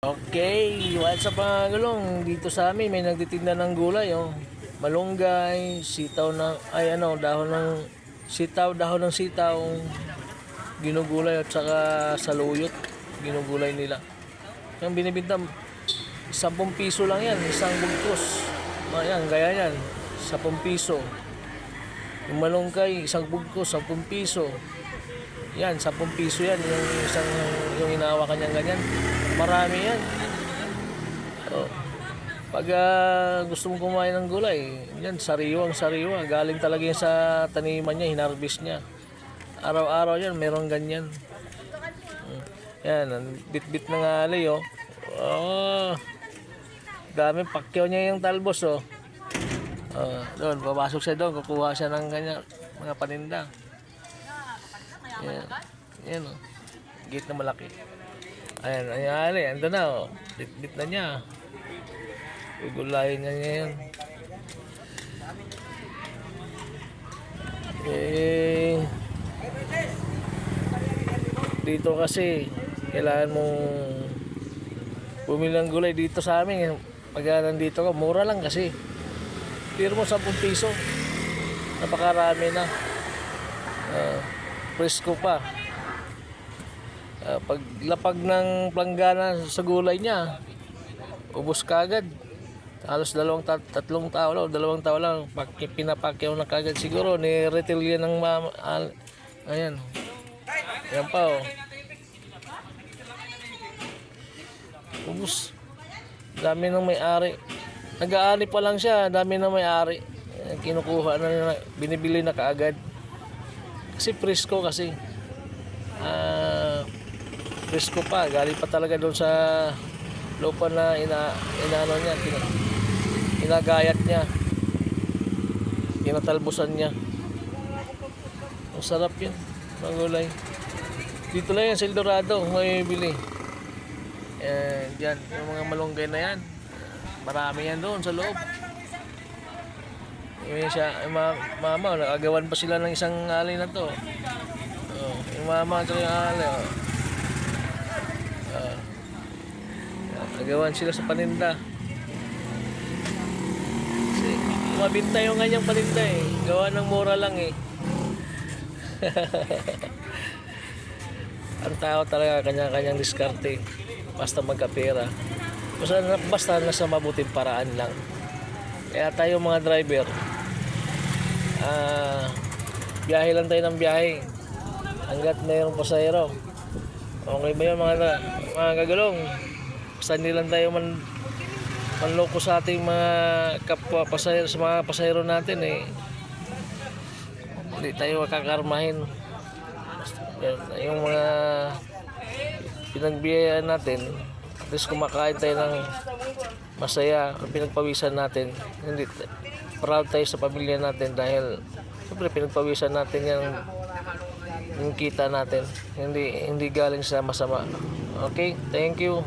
Okay, what's up mga gulong? Dito sa amin may nagtitinda ng gulay oh. Malunggay, sitaw na dahon ng sitaw, ginugulay at saka saluyot, ginugulay nila. Yung binibenta 10 piso lang yan, isang bugkos. Ayan, gaya yan, 10 piso. Yung malunggay, isang bugkos, 10 piso. Yan, 10 piso yan, yung inahawakan niya ganyan. Marami yan. Oh. Pag gusto mong kumain ng gulay, yan, sariwa. Galing talaga yan sa taniman niya, hinarvest niya. Araw-araw yan, meron ganyan. Yan, bit-bit ng alay, oh. Oh. Dami, pakyaw niya yung talbos, oh. Doon, papasok siya doon, kukuha siya ng ganyan, mga paninda. Yan, oh. Gate na malaki. Ayan, ando na, oh. Bit-bit na niya. Gugulayin niya yan. Dito kasi, kailangan mong bumili ng gulay dito sa amin. Pag nandito ka, mura lang kasi. Pero mo 10 piso. Napakarami na. Presko pa. Pag lapag ng planggana sa gulay niya, ubos kagad. Halos 2 tao lang pinapakyaw na kagad siguro ni retail yan ng ayan. Yan pa, oh. Ubos. Dami ng may-ari. Nag-aani pa lang siya, dami ng may-ari. Kinukuha na, binibili na kaagad. Kasi presko kasi. Presko pa, galing pa talaga doon sa lupa na inaano niya, inagayat niya, kinatalbusan niya. Ang sarap yun, mga gulay. Dito lang yan sa El Dorado, may bili. Diyan, yung mga malunggay na yan, marami yan doon sa loob. Mama, nakagawan pa sila ng isang alay na to. Yung mama at yung alay, nagawan sila sa paninda. Kasi mabinta yung kanyang paninda eh. Gawa ng mura lang eh. Ang tao talaga kanya-kanyang diskarte. Basta magkapera. Basta nasa mabuting paraan lang. Kaya tayo mga driver, biyahe lang tayo ng biyahe. Hanggat mayroong pasahero. Okay ba yun mga kagulong? Basta hindi lang tayo manloko sa ating mga kapwa pasahero, sa mga pasahero natin eh. Hindi tayo makakarmahin. Yung mga pinagbiyayaan natin, at least kumakain tayo ng masaya, pinagpawisan natin. Hindi, proud tayo sa pamilya natin dahil siyempre pinagpawisan natin yung kita natin. Hindi galing sa masama. Okay, thank you.